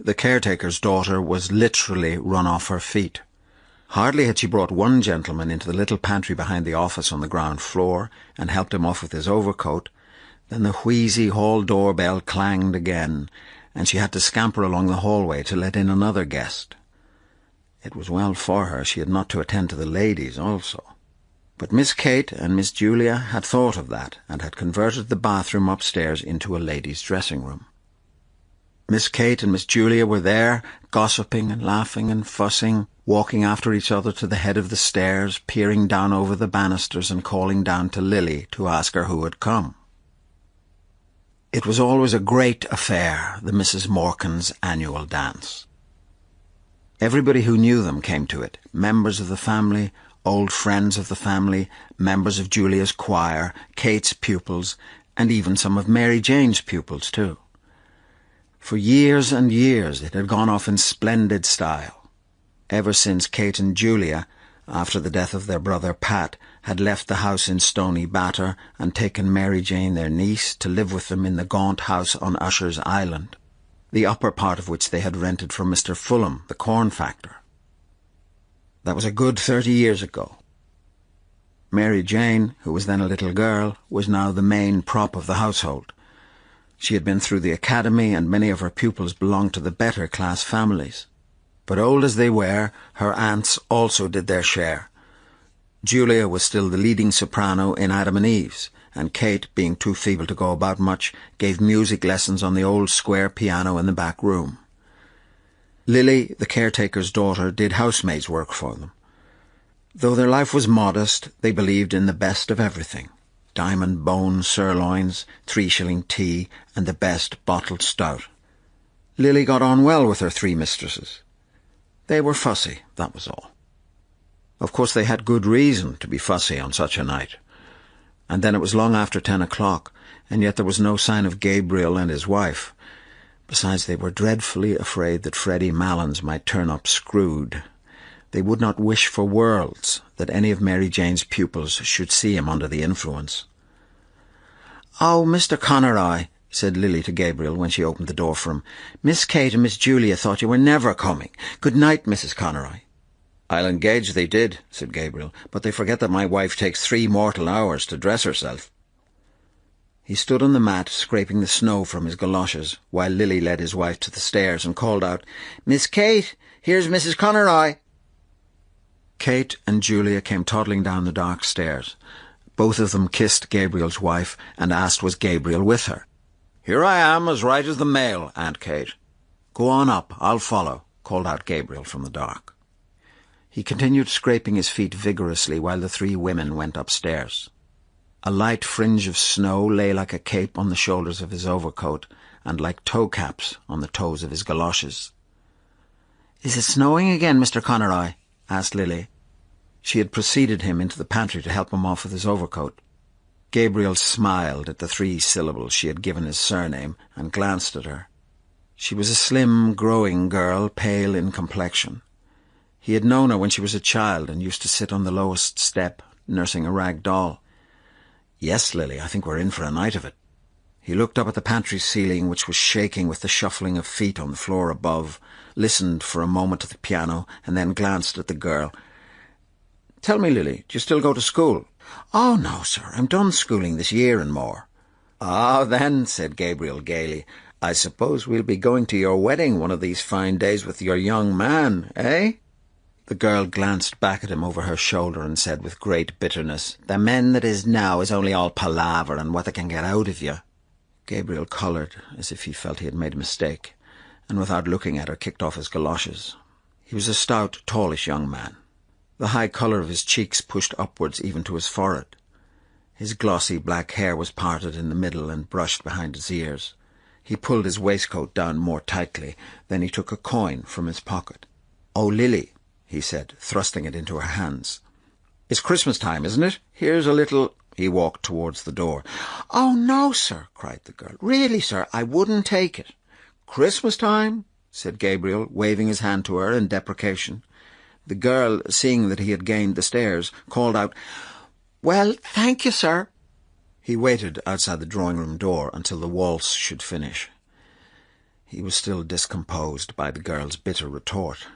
the caretaker's daughter, was literally run off her feet. Hardly had she brought one gentleman into the little pantry behind the office on the ground floor and helped him off with his overcoat than the wheezy hall doorbell clanged again, and she had to scamper along the hallway to let in another guest. It was well for her she had not to attend to the ladies also. But Miss Kate and Miss Julia had thought of that and had converted the bathroom upstairs into a ladies' dressing room. Miss Kate and Miss Julia were there, gossiping and laughing and fussing, walking after each other to the head of the stairs, peering down over the banisters and calling down to Lily to ask her who had come. It was always a great affair, the Mrs. Morcans' annual dance. Everybody who knew them came to it, members of the family, old friends of the family, members of Julia's choir, Kate's pupils, and even some of Mary Jane's pupils too. For years and years it had gone off in splendid style, ever since Kate and Julia, after the death of their brother Pat, had left the house in Stony Batter and taken Mary Jane, their niece, to live with them in the gaunt house on Usher's Island, the upper part of which they had rented from Mr. Fulham, the corn factor. That was a good 30 years ago. Mary Jane, who was then a little girl, was now the main prop of the household. She had been through the academy, and many of her pupils belonged to the better class families. But old as they were, her aunts also did their share. Julia was still the leading soprano in Adam and Eve's, and Kate, being too feeble to go about much, gave music lessons on the old square piano in the back room. Lily, the caretaker's daughter, did housemaid's work for them. Though their life was modest, they believed in the best of everything: diamond bone sirloins, 3-shilling tea, and the best bottled stout. Lily got on well with her 3 mistresses. They were fussy, that was all. Of course they had good reason to be fussy on such a night. And then it was long after 10 o'clock, and yet there was no sign of Gabriel and his wife. Besides, they were dreadfully afraid that Freddie Malins might turn up screwed. They would not wish for worlds that any of Mary Jane's pupils should see him under the influence. "Oh, Mr. Conroy," said Lily to Gabriel when she opened the door for him, "Miss Kate and Miss Julia thought you were never coming. Good night, Mrs. Conroy." "I'll engage they did," said Gabriel, "but they forget that my wife takes 3 mortal hours to dress herself." He stood on the mat, scraping the snow from his goloshes, while Lily led his wife to the stairs and called out, "Miss Kate, here's Mrs. Conroy." Kate and Julia came toddling down the dark stairs. Both of them kissed Gabriel's wife and asked was Gabriel with her. "Here I am, as right as the mail, Aunt Kate." "Go on up, I'll follow," called out Gabriel from the dark. He continued scraping his feet vigorously while the 3 women went upstairs. A light fringe of snow lay like a cape on the shoulders of his overcoat and like toe caps on the toes of his galoshes. "Is it snowing again, Mr. Conroy?" asked Lily. She had preceded him into the pantry to help him off with his overcoat. Gabriel smiled at the 3 syllables she had given his surname and glanced at her. She was a slim, growing girl, pale in complexion. He had known her when she was a child and used to sit on the lowest step, nursing a rag doll. "Yes, Lily, I think we're in for a night of it." He looked up at the pantry ceiling, which was shaking with the shuffling of feet on the floor above, listened for a moment to the piano, and then glanced at the girl. "Tell me, Lily, do you still go to school?" "Oh, no, sir, I'm done schooling this year and more." "Ah, then," said Gabriel gaily, "I suppose we'll be going to your wedding one of these fine days with your young man, eh?" The girl glanced back at him over her shoulder and said with great bitterness, "The men that is now is only all palaver and what they can get out of you." Gabriel coloured, as if he felt he had made a mistake, and without looking at her kicked off his galoshes. He was a stout, tallish young man. The high colour of his cheeks pushed upwards even to his forehead. His glossy black hair was parted in the middle and brushed behind his ears. He pulled his waistcoat down more tightly. Then he took a coin from his pocket. "Oh, Lily," he said, thrusting it into her hands. "It's Christmas time, isn't it? Here's a little—" He walked towards the door. "Oh, no, sir," cried the girl. "Really, sir, I wouldn't take it." "Christmas time?" said Gabriel, waving his hand to her in deprecation. The girl, seeing that he had gained the stairs, called out, "Well, thank you, sir." He waited outside the drawing-room door until the waltz should finish. He was still discomposed by the girl's bitter retort.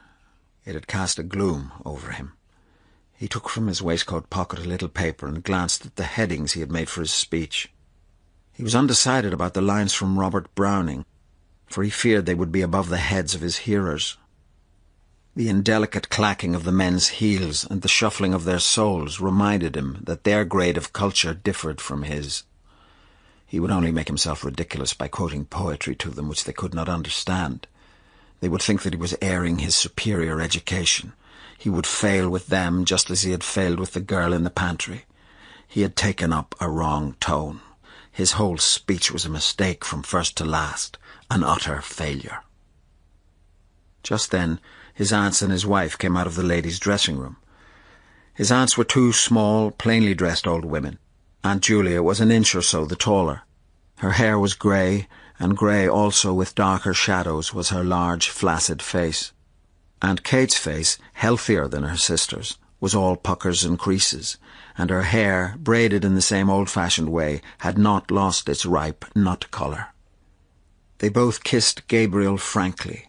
It had cast a gloom over him. He took from his waistcoat pocket a little paper and glanced at the headings he had made for his speech. He was undecided about the lines from Robert Browning, for he feared they would be above the heads of his hearers. The indelicate clacking of the men's heels and the shuffling of their soles reminded him that their grade of culture differed from his. He would only make himself ridiculous by quoting poetry to them which they could not understand. They would think that he was airing his superior education. He would fail with them just as he had failed with the girl in the pantry. He had taken up a wrong tone. His whole speech was a mistake from first to last, an utter failure. Just then, his aunts and his wife came out of the ladies' dressing room. His aunts were two small, plainly dressed old women. Aunt Julia was an inch or so the taller. Her hair was grey, and grey also with darker shadows was her large, flaccid face. Aunt Kate's face, healthier than her sister's, was all puckers and creases, and her hair, braided in the same old-fashioned way, had not lost its ripe nut colour. They both kissed Gabriel frankly.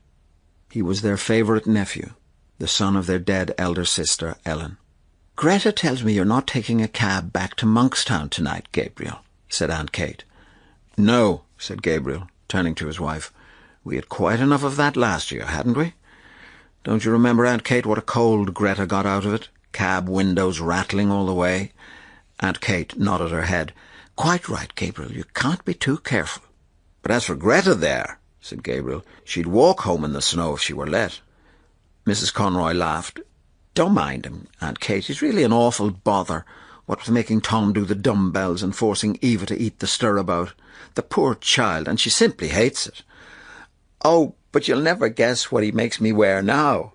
He was their favourite nephew, the son of their dead elder sister, Ellen. "Greta tells me you're not taking a cab back to Monkstown tonight, Gabriel," said Aunt Kate. "No," said Gabriel, turning to his wife. "We had quite enough of that last year, hadn't we? Don't you remember, Aunt Kate, what a cold Greta got out of it? Cab windows rattling all the way." Aunt Kate nodded her head. "Quite right, Gabriel. You can't be too careful." "But as for Greta there," said Gabriel, "she'd walk home in the snow if she were let." Mrs. Conroy laughed. "Don't mind him, Aunt Kate. He's really an awful bother, what with making Tom do the dumbbells and forcing Eva to eat the stirabout. The poor child, and she simply hates it. Oh, but you'll never guess what he makes me wear now."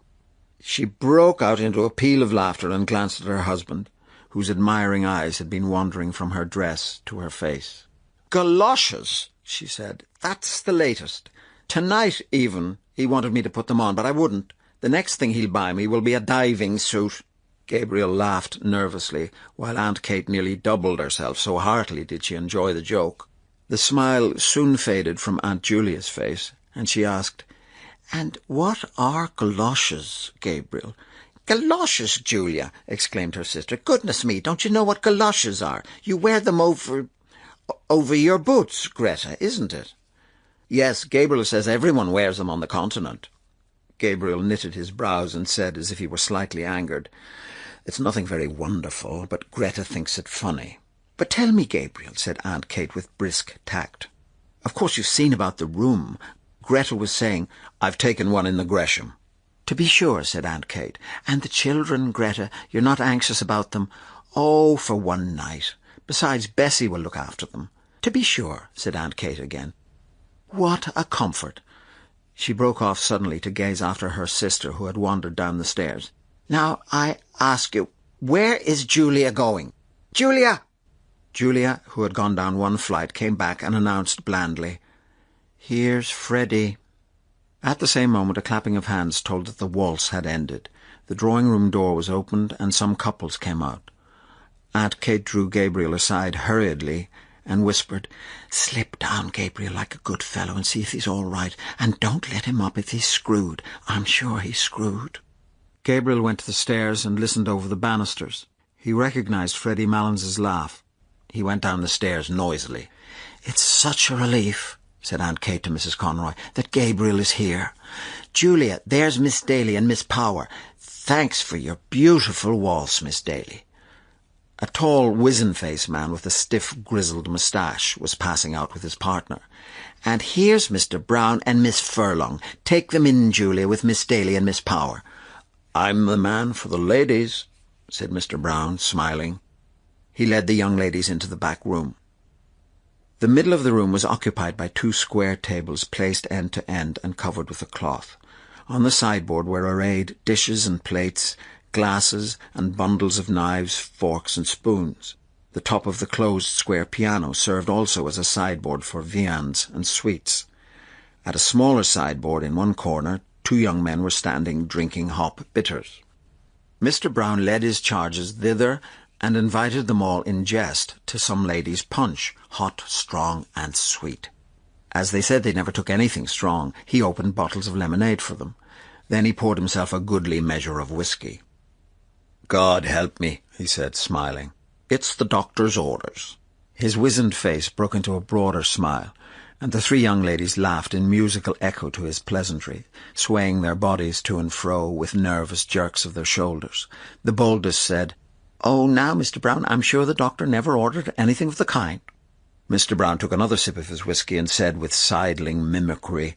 She broke out into a peal of laughter and glanced at her husband, whose admiring eyes had been wandering from her dress to her face. "Galoshes," she said. "That's the latest. Tonight, even, he wanted me to put them on, but I wouldn't. The next thing he'll buy me will be a diving suit." Gabriel laughed nervously, while Aunt Kate nearly doubled herself, so heartily did she enjoy the joke. The smile soon faded from Aunt Julia's face, and she asked, "And what are galoshes, Gabriel?" "Galoshes, Julia!" exclaimed her sister. "Goodness me, don't you know what galoshes are? You wear them over your boots, Greta, isn't it?" "Yes, Gabriel says everyone wears them on the continent." Gabriel knitted his brows and said, as if he were slightly angered, "It's nothing very wonderful, but Greta thinks it funny." "But tell me, Gabriel," said Aunt Kate with brisk tact. "Of course you've seen about the room. Greta was saying—" "I've taken one in the Gresham." "To be sure," said Aunt Kate. "And the children, Greta, you're not anxious about them?" "Oh, for one night. Besides, Bessie will look after them." "To be sure," said Aunt Kate again. "What a comfort!" She broke off suddenly to gaze after her sister, who had wandered down the stairs. "Now, I ask you, where is Julia going? Julia!" Julia, who had gone down one flight, came back and announced blandly, "Here's Freddie." At the same moment a clapping of hands told that the waltz had ended. The drawing-room door was opened and some couples came out. Aunt Kate drew Gabriel aside hurriedly and whispered, "Slip down, Gabriel, like a good fellow, and see if he's all right, and don't let him up if he's screwed. I'm sure he's screwed." Gabriel went to the stairs and listened over the banisters. He recognized Freddie Mallins's laugh. He went down the stairs noisily. "It's such a relief," said Aunt Kate to Mrs. Conroy, "that Gabriel is here. Julia, there's Miss Daly and Miss Power. Thanks for your beautiful waltz, Miss Daly." A tall, wizen-faced man with a stiff, grizzled moustache was passing out with his partner. "And here's Mr. Brown and Miss Furlong. Take them in, Julia, with Miss Daly and Miss Power." "I'm the man for the ladies," said Mr. Brown, smiling. He led the young ladies into the back room. The middle of the room was occupied by two square tables placed end to end and covered with a cloth. On the sideboard were arrayed dishes and plates, glasses and bundles of knives, forks and spoons. The top of the closed square piano served also as a sideboard for viands and sweets. At a smaller sideboard in one corner, two young men were standing drinking hop bitters. Mr. Brown led his charges thither and invited them all in jest to some ladies' punch, hot, strong, and sweet. As they said they never took anything strong, he opened bottles of lemonade for them. Then he poured himself a goodly measure of whiskey. "God help me," he said, smiling. "It's the doctor's orders." His wizened face broke into a broader smile, and the three young ladies laughed in musical echo to his pleasantry, swaying their bodies to and fro with nervous jerks of their shoulders. The boldest said, "Oh, now, Mr. Brown, I'm sure the doctor never ordered anything of the kind." Mr. Brown took another sip of his whiskey and said with sidling mimicry,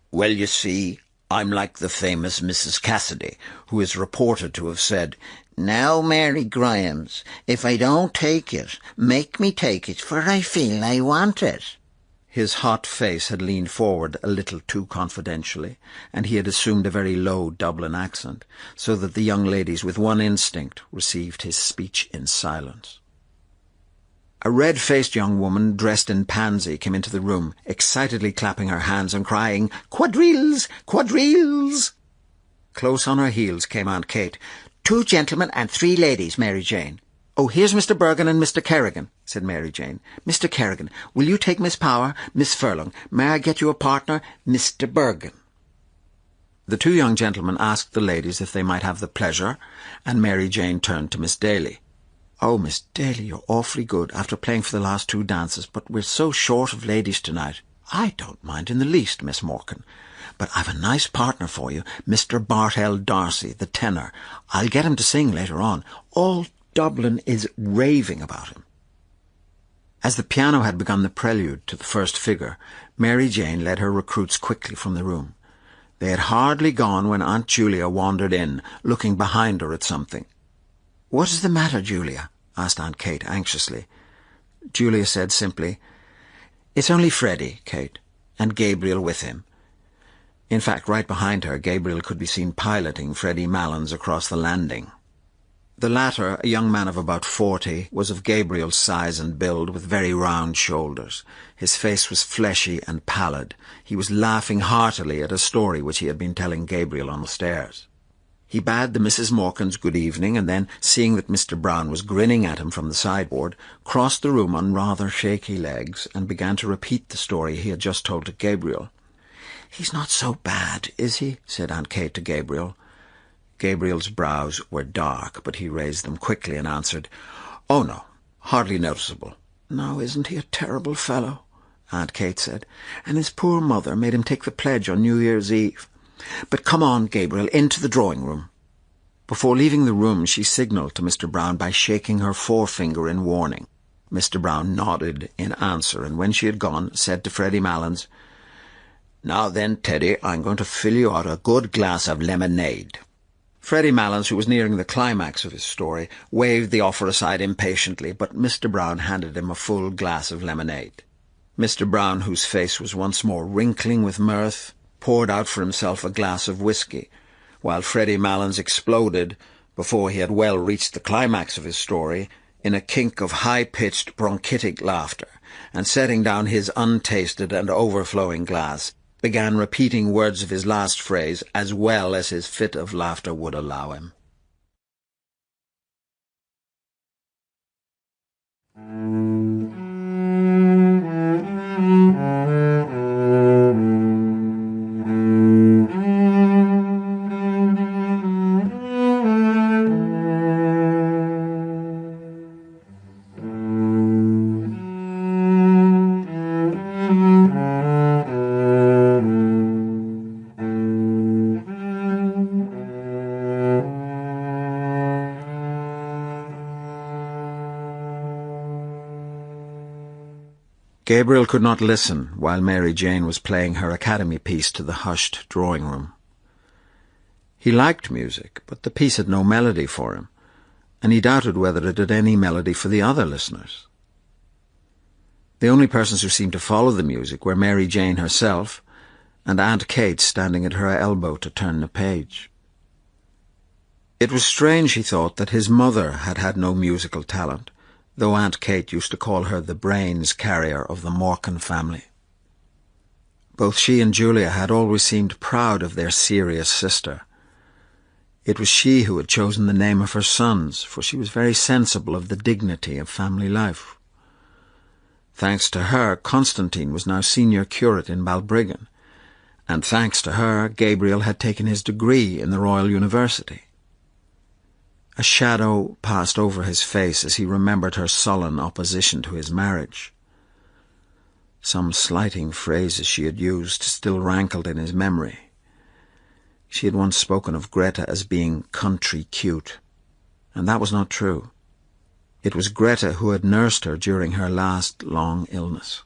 "Well, you see, I'm like the famous Mrs. Cassidy, who is reported to have said, 'Now, Mary Grimes, if I don't take it, make me take it, for I feel I want it.'" His hot face had leaned forward a little too confidentially, and he had assumed a very low Dublin accent, so that the young ladies with one instinct received his speech in silence. A red-faced young woman dressed in pansy came into the room, excitedly clapping her hands and crying, "Quadrilles! Quadrilles!" Close on her heels came Aunt Kate. "2 gentlemen and 3 ladies, Mary Jane." "Oh, here's Mr. Bergen and Mr. Kerrigan," said Mary Jane. "Mr. Kerrigan, will you take Miss Power? Miss Furlong, may I get you a partner? Mr. Bergen." The 2 young gentlemen asked the ladies if they might have the pleasure, and Mary Jane turned to Miss Daly. "Oh, Miss Daly, you're awfully good, after playing for the last 2 dances, but we're so short of ladies tonight." "I don't mind in the least, Miss Morkan. But I've a nice partner for you, Mr. Bartell Darcy, the tenor. I'll get him to sing later on. All Dublin is raving about him." As the piano had begun the prelude to the first figure, Mary Jane led her recruits quickly from the room. They had hardly gone when Aunt Julia wandered in, looking behind her at something. "What is the matter, Julia?" asked Aunt Kate anxiously. Julia said simply, "It's only Freddie, Kate, and Gabriel with him." In fact, right behind her, Gabriel could be seen piloting Freddie Malins across the landing. The latter, a young man of about 40, was of Gabriel's size and build, with very round shoulders. His face was fleshy and pallid. He was laughing heartily at a story which he had been telling Gabriel on the stairs. He bade the Misses Morkans good evening, and then, seeing that Mr. Brown was grinning at him from the sideboard, crossed the room on rather shaky legs and began to repeat the story he had just told to Gabriel. "He's not so bad, is he?" said Aunt Kate to Gabriel. Gabriel's brows were dark, but he raised them quickly and answered, "Oh, no, hardly noticeable." "Now, isn't he a terrible fellow?" Aunt Kate said. "And his poor mother made him take the pledge on New Year's Eve. But come on, Gabriel, into the drawing-room." Before leaving the room, she signalled to Mr. Brown by shaking her forefinger in warning. Mr. Brown nodded in answer, and when she had gone, said to Freddie Malins, "Now then, Teddy, I'm going to fill you out a good glass of lemonade." Freddie Malins, who was nearing the climax of his story, waved the offer aside impatiently, but Mr. Brown handed him a full glass of lemonade. Mr. Brown, whose face was once more wrinkling with mirth, poured out for himself a glass of whiskey, while Freddie Malins exploded, before he had well reached the climax of his story, in a kink of high-pitched bronchitic laughter, and setting down his untasted and overflowing glass, began repeating words of his last phrase as well as his fit of laughter would allow him. Gabriel could not listen while Mary Jane was playing her Academy piece to the hushed drawing-room. He liked music, but the piece had no melody for him, and he doubted whether it had any melody for the other listeners. The only persons who seemed to follow the music were Mary Jane herself and Aunt Kate standing at her elbow to turn the page. It was strange, he thought, that his mother had had no musical talent, though Aunt Kate used to call her the brains carrier of the Morkan family. Both she and Julia had always seemed proud of their serious sister. It was she who had chosen the name of her sons, for she was very sensible of the dignity of family life. Thanks to her, Constantine was now senior curate in Balbriggan, and thanks to her, Gabriel had taken his degree in the Royal University. A shadow passed over his face as he remembered her sullen opposition to his marriage. Some slighting phrases she had used still rankled in his memory. She had once spoken of Greta as being country cute, and that was not true. It was Greta who had nursed her during her last long illness.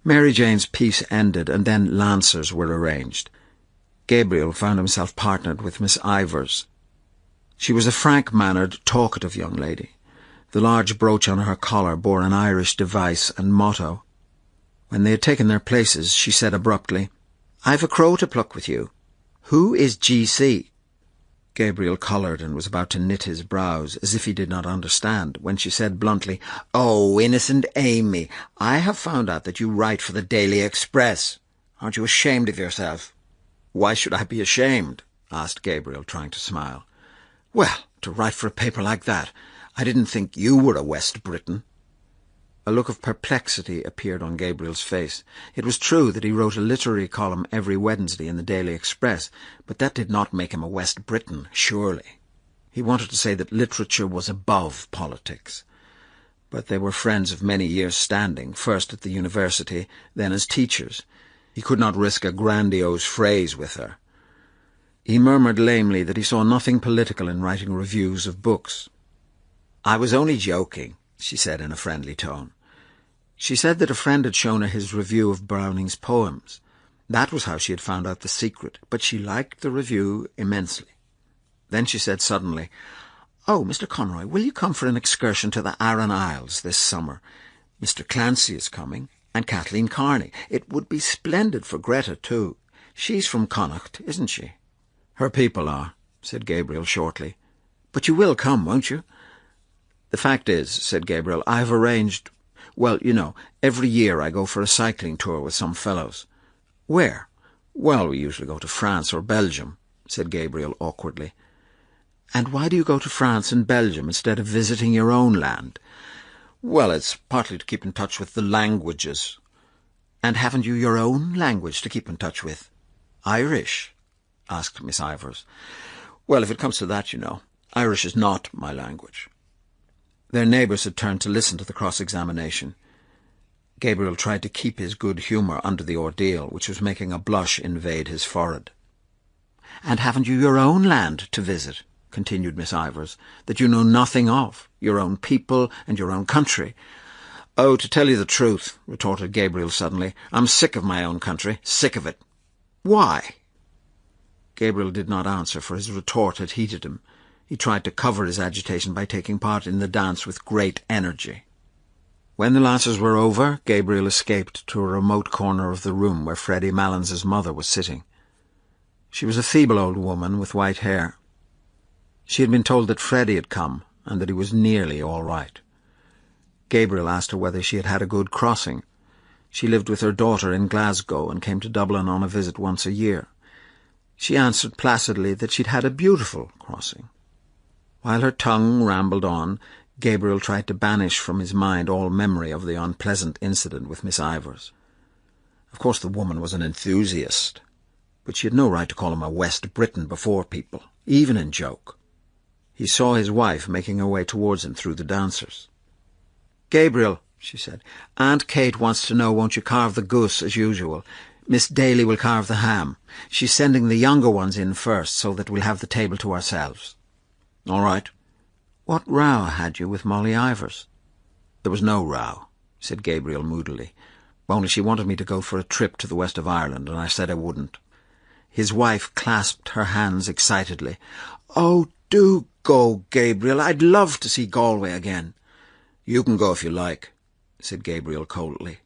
Mary Jane's piece ended, and then lancers were arranged. Gabriel found himself partnered with Miss Ivors. She was a frank-mannered, talkative young lady. The large brooch on her collar bore an Irish device and motto. When they had taken their places, she said abruptly, "I've a crow to pluck with you. Who is G.C.?" Gabriel coloured and was about to knit his brows, as if he did not understand, when she said bluntly, "Oh, innocent Amy, I have found out that you write for the Daily Express. Aren't you ashamed of yourself?" "Why should I be ashamed?" asked Gabriel, trying to smile. "Well, to write for a paper like that. I didn't think you were a West Briton." A look of perplexity appeared on Gabriel's face. It was true that he wrote a literary column every Wednesday in the Daily Express, but that did not make him a West Briton, surely. He wanted to say that literature was above politics. But they were friends of many years' standing, first at the university, then as teachers. He could not risk a grandiose phrase with her. He murmured lamely that he saw nothing political in writing reviews of books. "I was only joking," she said in a friendly tone. She said that a friend had shown her his review of Browning's poems. That was how she had found out the secret, but she liked the review immensely. Then she said suddenly, "Oh, Mr. Conroy, will you come for an excursion to the Aran Isles this summer? Mr. Clancy is coming, and Kathleen Carney. It would be splendid for Greta, too. She's from Connacht, isn't she?" "Her people are," said Gabriel shortly. "But you will come, won't you?" "The fact is," said Gabriel, "I have arranged... Well, you know, every year I go for a cycling tour with some fellows." "Where?" "Well, we usually go to France or Belgium," said Gabriel awkwardly. "And why do you go to France and Belgium instead of visiting your own land?" "Well, it's partly to keep in touch with the languages." "And haven't you your own language to keep in touch with?" "Irish?" asked Miss Ivors. "Well, if it comes to that, you know, Irish is not my language." Their neighbours had turned to listen to the cross-examination. Gabriel tried to keep his good humour under the ordeal, which was making a blush invade his forehead. "And haven't you your own land to visit?" continued Miss Ivors, "that you know nothing of, your own people and your own country?" "Oh, to tell you the truth," retorted Gabriel suddenly, "I'm sick of my own country, sick of it." "Why?" Gabriel did not answer, for his retort had heated him. He tried to cover his agitation by taking part in the dance with great energy. When the lancers were over, Gabriel escaped to a remote corner of the room where Freddie Mallins's mother was sitting. She was a feeble old woman with white hair. She had been told that Freddie had come, and that he was nearly all right. Gabriel asked her whether she had had a good crossing. She lived with her daughter in Glasgow and came to Dublin on a visit once a year. She answered placidly that she'd had a beautiful crossing. While her tongue rambled on, Gabriel tried to banish from his mind all memory of the unpleasant incident with Miss Ivors. Of course the woman was an enthusiast, but she had no right to call him a West Briton before people, even in joke. He saw his wife making her way towards him through the dancers. "Gabriel," she said, "Aunt Kate wants to know, won't you carve the goose as usual? Miss Daly will carve the ham. She's sending the younger ones in first, so that we'll have the table to ourselves." "All right." "What row had you with Molly Ivors?" "There was no row," said Gabriel moodily. "Only she wanted me to go for a trip to the west of Ireland, and I said I wouldn't." His wife clasped her hands excitedly. "Oh, do go, Gabriel. I'd love to see Galway again." "You can go if you like," said Gabriel coldly.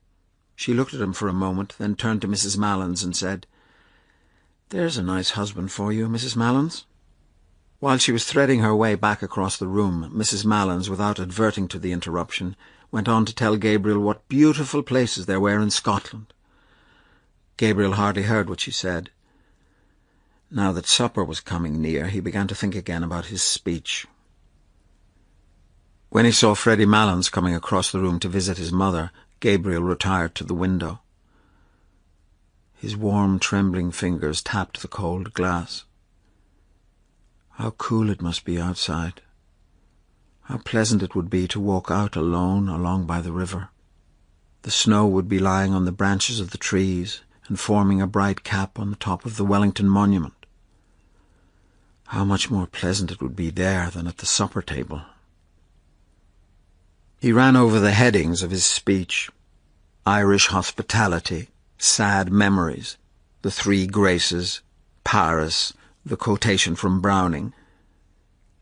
She looked at him for a moment, then turned to Mrs. Mallins and said, "There's a nice husband for you, Mrs. Mallins." While she was threading her way back across the room, Mrs. Mallins, without adverting to the interruption, went on to tell Gabriel what beautiful places there were in Scotland. Gabriel hardly heard what she said. Now that supper was coming near, he began to think again about his speech. When he saw Freddie Malins coming across the room to visit his mother, Gabriel retired to the window. His warm, trembling fingers tapped the cold glass. How cool it must be outside. How pleasant it would be to walk out alone along by the river. The snow would be lying on the branches of the trees and forming a bright cap on the top of the Wellington Monument. How much more pleasant it would be there than at the supper table. He ran over the headings of his speech: Irish hospitality, sad memories, the three graces, Paris, the quotation from Browning.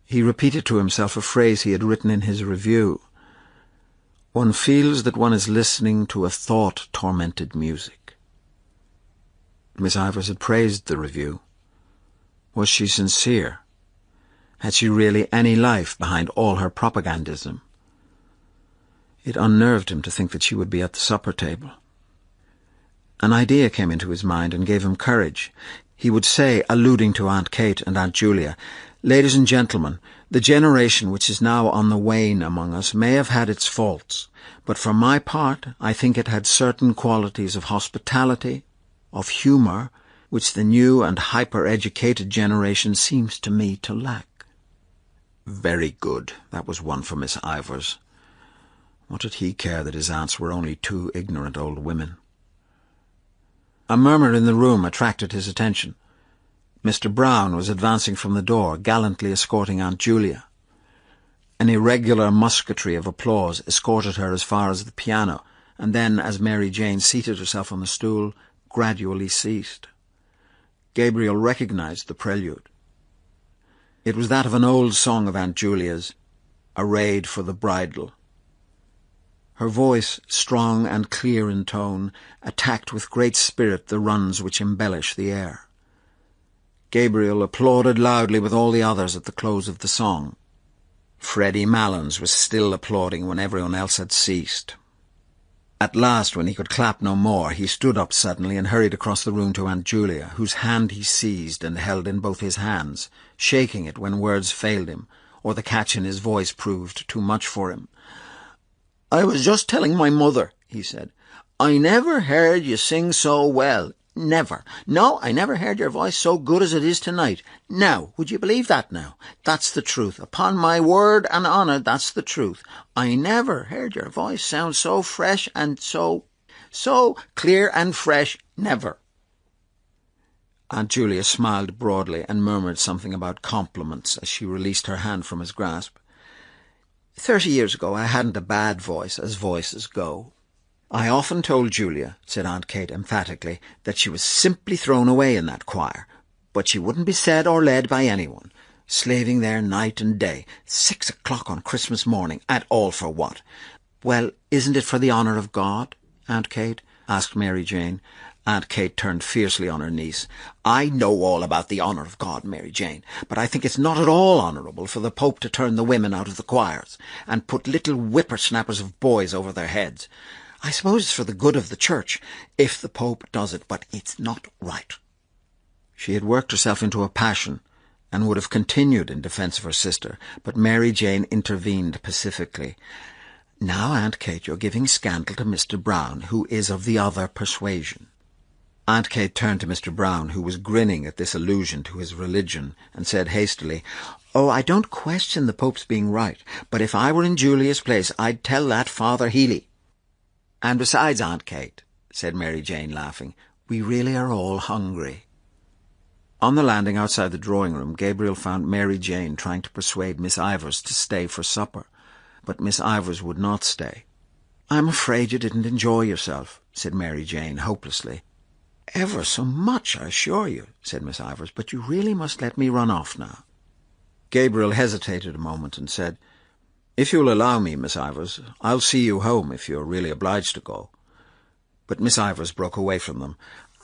He repeated to himself a phrase he had written in his review: one feels that one is listening to a thought-tormented music. Miss Ivors had praised the review. Was she sincere? Had she really any life behind all her propagandism? It unnerved him to think that she would be at the supper table. An idea came into his mind and gave him courage. He would say, alluding to Aunt Kate and Aunt Julia, "Ladies and gentlemen, the generation which is now on the wane among us may have had its faults, but for my part I think it had certain qualities of hospitality, of humour, which the new and hyper-educated generation seems to me to lack." Very good. That was one for Miss Ivors. What did he care that his aunts were only two ignorant old women? A murmur in the room attracted his attention. Mr. Brown was advancing from the door, gallantly escorting Aunt Julia. An irregular musketry of applause escorted her as far as the piano, and then, as Mary Jane seated herself on the stool, gradually ceased. Gabriel recognized the prelude. It was that of an old song of Aunt Julia's, Arrayed for the Bridal. Her voice, strong and clear in tone, attacked with great spirit the runs which embellish the air. Gabriel applauded loudly with all the others at the close of the song. Freddie Malins was still applauding when everyone else had ceased. At last, when he could clap no more, he stood up suddenly and hurried across the room to Aunt Julia, whose hand he seized and held in both his hands, shaking it when words failed him, or the catch in his voice proved too much for him. "I was just telling my mother," he said. "I never heard you sing so well. Never. No, I never heard your voice so good as it is tonight. Now, would you believe that now? That's the truth. Upon my word and honour, that's the truth. I never heard your voice sound so fresh and so clear and fresh. Never." Aunt Julia smiled broadly and murmured something about compliments as she released her hand from his grasp. 30 years ago I hadn't a bad voice, as voices go. I often told Julia, said Aunt Kate emphatically, that she was simply thrown away in that choir, but she wouldn't be said or led by anyone, slaving there night and day, 6 o'clock on Christmas morning, and all for what? Well, isn't it for the honour of God, Aunt Kate? Asked Mary Jane. Aunt Kate turned fiercely on her niece. "I know all about the honour of God, Mary Jane, but I think it's not at all honourable for the Pope to turn the women out of the choirs, and put little whippersnappers of boys over their heads. I suppose it's for the good of the Church, if the Pope does it, but it's not right." She had worked herself into a passion, and would have continued in defence of her sister, but Mary Jane intervened pacifically. "Now, Aunt Kate, you're giving scandal to Mr. Brown, who is of the other persuasion." Aunt Kate turned to Mr. Brown, who was grinning at this allusion to his religion, and said hastily, "Oh, I don't question the Pope's being right, but if I were in Julia's place, I'd tell that Father Healy." "And besides, Aunt Kate," said Mary Jane, laughing, "we really are all hungry." On the landing outside the drawing-room, Gabriel found Mary Jane trying to persuade Miss Ivors to stay for supper, but Miss Ivors would not stay. "I'm afraid you didn't enjoy yourself," said Mary Jane hopelessly. "Ever so much, I assure you," said Miss Ivors, "but you really must let me run off now." Gabriel hesitated a moment and said, "If you'll allow me, Miss Ivors, I'll see you home if you're really obliged to go." But Miss Ivors broke away from them.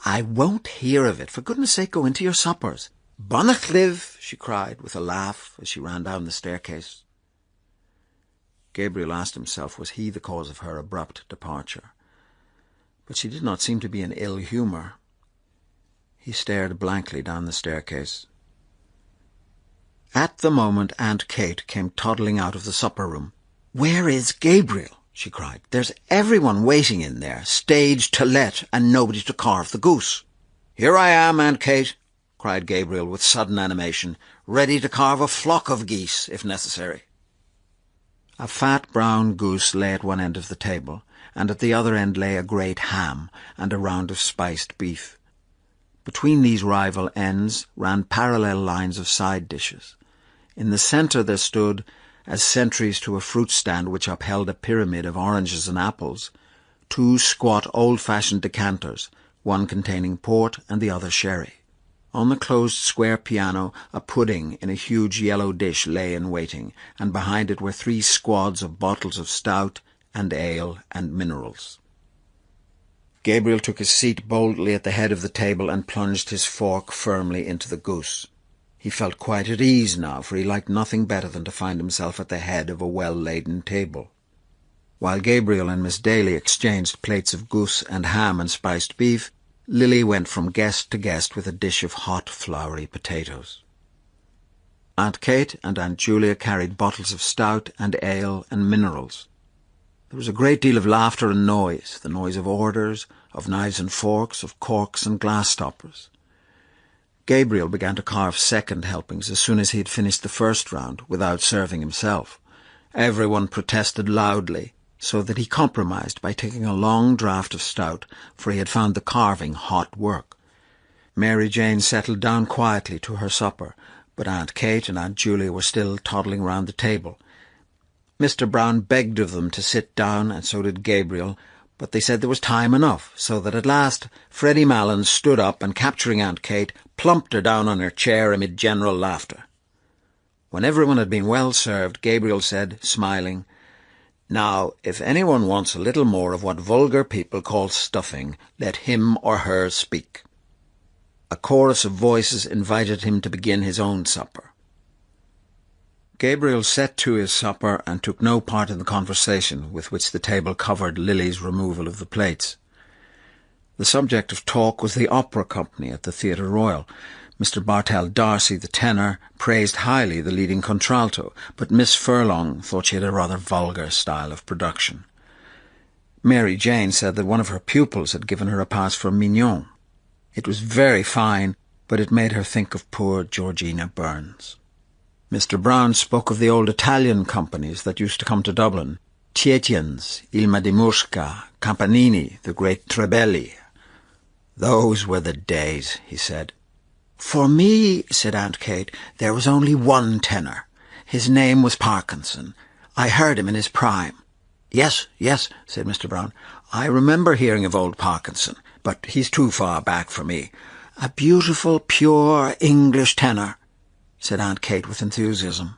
"I won't hear of it. For goodness sake, go into your suppers." "Bonnachliv," she cried with a laugh as she ran down the staircase. Gabriel asked himself, was he the cause of her abrupt departure? But she did not seem to be in ill humour. He stared blankly down the staircase. At the moment Aunt Kate came toddling out of the supper-room. "Where is Gabriel?" she cried. "There's everyone waiting in there, stage to let, and nobody to carve the goose." "Here I am, Aunt Kate," cried Gabriel with sudden animation, "ready to carve a flock of geese, if necessary." A fat brown goose lay at one end of the table, and at the other end lay a great ham and a round of spiced beef. Between these rival ends ran parallel lines of side dishes. In the centre there stood, as sentries to a fruit stand which upheld a pyramid of oranges and apples, two squat old-fashioned decanters, one containing port and the other sherry. On the closed square piano a pudding in a huge yellow dish lay in waiting, and behind it were three squads of bottles of stout and ale and minerals. Gabriel took his seat boldly at the head of the table and plunged his fork firmly into the goose. He felt quite at ease now, for he liked nothing better than to find himself at the head of a well-laden table. While Gabriel and Miss Daly exchanged plates of goose and ham and spiced beef, Lily went from guest to guest with a dish of hot, floury potatoes. Aunt Kate and Aunt Julia carried bottles of stout and ale and minerals. There was a great deal of laughter and noise, the noise of orders, of knives and forks, of corks and glass stoppers. Gabriel began to carve second helpings as soon as he had finished the first round, without serving himself. Everyone protested loudly, so that he compromised by taking a long draught of stout, for he had found the carving hot work. Mary Jane settled down quietly to her supper, but Aunt Kate and Aunt Julia were still toddling round the table. Mr. Brown begged of them to sit down, and so did Gabriel, but they said there was time enough, so that at last Freddie Malins stood up and, capturing Aunt Kate, plumped her down on her chair amid general laughter. When everyone had been well served, Gabriel said, smiling, "Now, if anyone wants a little more of what vulgar people call stuffing, let him or her speak." A chorus of voices invited him to begin his own supper. Gabriel set to his supper and took no part in the conversation with which the table covered Lily's removal of the plates. The subject of talk was the opera company at the Theatre Royal. Mr. Bartell D'Arcy, the tenor, praised highly the leading contralto, but Miss Furlong thought she had a rather vulgar style of production. Mary Jane said that one of her pupils had given her a pass for Mignon. It was very fine, but it made her think of poor Georgina Burns. Mr. Brown spoke of the old Italian companies that used to come to Dublin, Tietjens, Il Madimushka, Campanini, the great Trebelli. "Those were the days," he said. "For me," said Aunt Kate, "there was only one tenor. His name was Parkinson. I heard him in his prime." Yes, said Mr. Brown. "I remember hearing of old Parkinson, but he's too far back for me. A beautiful, pure English tenor," said Aunt Kate with enthusiasm.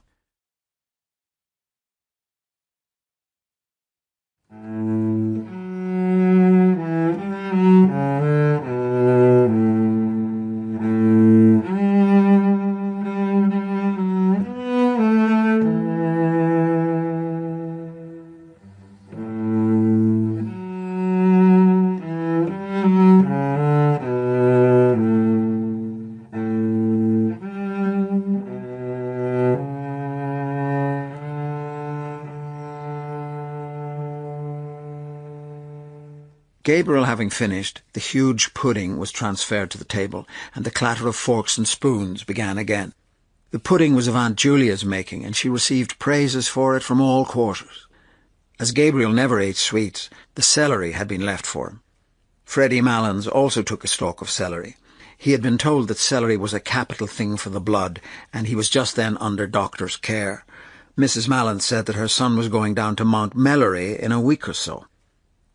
Gabriel having finished, the huge pudding was transferred to the table, and the clatter of forks and spoons began again. The pudding was of Aunt Julia's making, and she received praises for it from all quarters. As Gabriel never ate sweets, the celery had been left for him. Freddie Malins also took a stalk of celery. He had been told that celery was a capital thing for the blood, and he was just then under doctor's care. Mrs. Malins said that her son was going down to Mount Melleray in a week or so.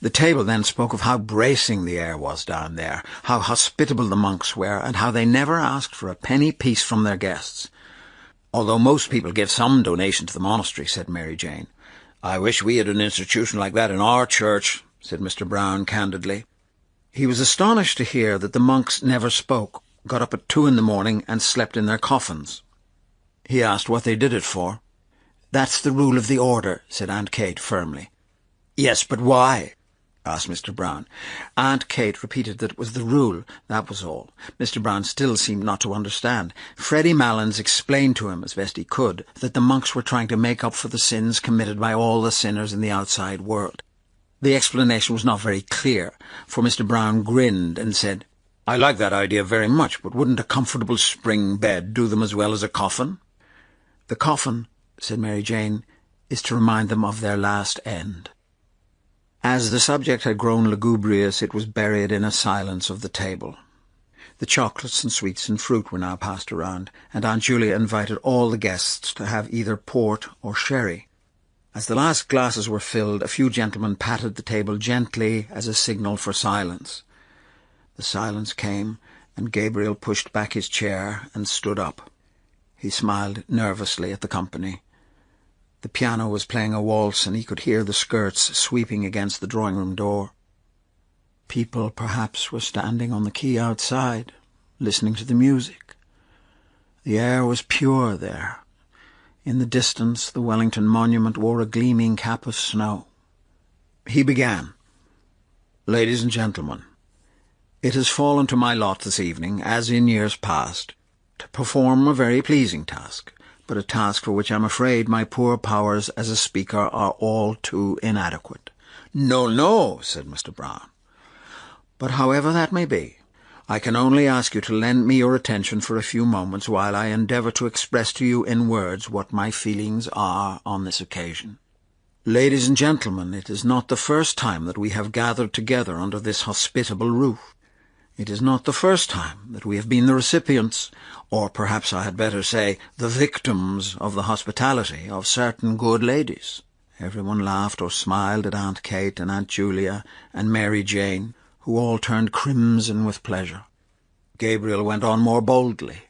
The table then spoke of how bracing the air was down there, how hospitable the monks were, and how they never asked for a penny piece from their guests. "Although most people give some donation to the monastery," said Mary Jane. "I wish we had an institution like that in our church," said Mr. Brown candidly. He was astonished to hear that the monks never spoke, got up at 2 a.m. and slept in their coffins. He asked what they did it for. "That's the rule of the order," said Aunt Kate firmly. "Yes, but why?" asked Mr. Brown. Aunt Kate repeated that it was the rule, that was all. Mr. Brown still seemed not to understand. Freddie Malins explained to him, as best he could, that the monks were trying to make up for the sins committed by all the sinners in the outside world. The explanation was not very clear, for Mr. Brown grinned and said, "I like that idea very much, but wouldn't a comfortable spring bed do them as well as a coffin?" "The coffin," said Mary Jane, "is to remind them of their last end." As the subject had grown lugubrious, it was buried in a silence of the table. The chocolates and sweets and fruit were now passed around, and Aunt Julia invited all the guests to have either port or sherry. As the last glasses were filled, a few gentlemen patted the table gently as a signal for silence. The silence came, and Gabriel pushed back his chair and stood up. He smiled nervously at the company. The piano was playing a waltz, and he could hear the skirts sweeping against the drawing-room door. People, perhaps, were standing on the quay outside, listening to the music. The air was pure there. In the distance, the Wellington Monument wore a gleaming cap of snow. He began. "Ladies and gentlemen, it has fallen to my lot this evening, as in years past, to perform a very pleasing task, but a task for which I'm afraid my poor powers as a speaker are all too inadequate." "No, no," said Mr. Brown. "But however that may be, I can only ask you to lend me your attention for a few moments while I endeavour to express to you in words what my feelings are on this occasion. Ladies and gentlemen, it is not the first time that we have gathered together under this hospitable roof. It is not the first time that we have been the recipients, or perhaps I had better say, the victims of the hospitality of certain good ladies." Everyone laughed or smiled at Aunt Kate and Aunt Julia and Mary Jane, who all turned crimson with pleasure. Gabriel went on more boldly.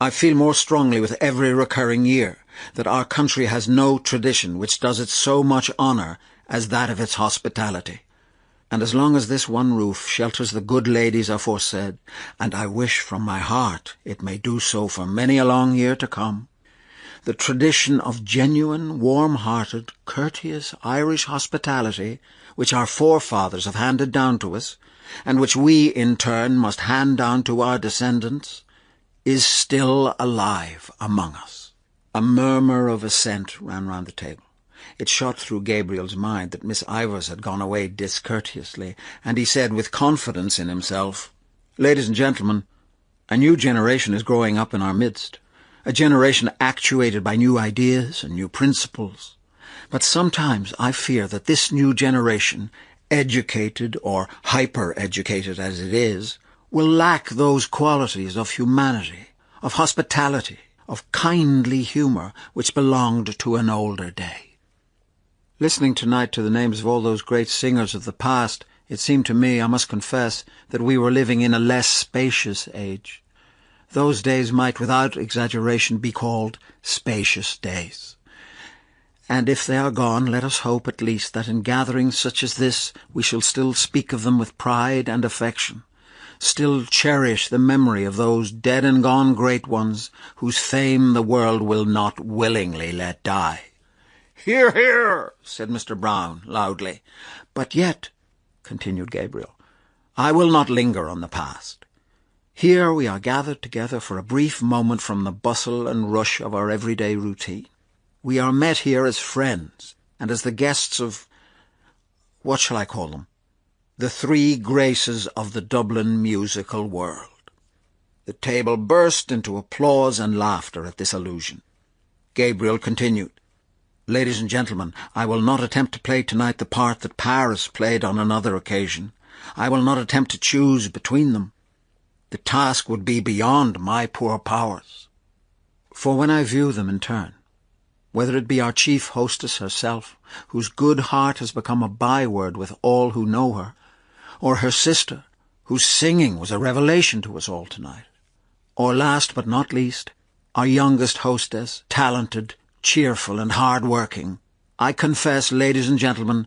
"I feel more strongly with every recurring year that our country has no tradition which does it so much honour as that of its hospitality. And as long as this one roof shelters the good ladies aforesaid, and I wish from my heart it may do so for many a long year to come, the tradition of genuine, warm-hearted, courteous Irish hospitality, which our forefathers have handed down to us, and which we, in turn, must hand down to our descendants, is still alive among us." A murmur of assent ran round the table. It shot through Gabriel's mind that Miss Ivors had gone away discourteously, and he said with confidence in himself, "Ladies and gentlemen, a new generation is growing up in our midst, a generation actuated by new ideas and new principles. But sometimes I fear that this new generation, educated or hyper-educated as it is, will lack those qualities of humanity, of hospitality, of kindly humour which belonged to an older day." Listening tonight to the names of all those great singers of the past, it seemed to me, I must confess, that we were living in a less spacious age. Those days might, without exaggeration, be called spacious days. And if they are gone, let us hope at least that in gatherings such as this we shall still speak of them with pride and affection, still cherish the memory of those dead and gone great ones whose fame the world will not willingly let die. "Hear, hear," said Mr. Brown loudly. "But yet," continued Gabriel, "I will not linger on the past. Here we are gathered together for a brief moment from the bustle and rush of our everyday routine. We are met here as friends, and as the guests of, what shall I call them? The three graces of the Dublin musical world." The table burst into applause and laughter at this allusion. Gabriel continued, "Ladies and gentlemen, I will not attempt to play tonight the part that Paris played on another occasion. I will not attempt to choose between them. The task would be beyond my poor powers. For when I view them in turn, whether it be our chief hostess herself, whose good heart has become a byword with all who know her, or her sister, whose singing was a revelation to us all tonight, or last but not least, our youngest hostess, talented, cheerful and hard-working, I confess, ladies and gentlemen,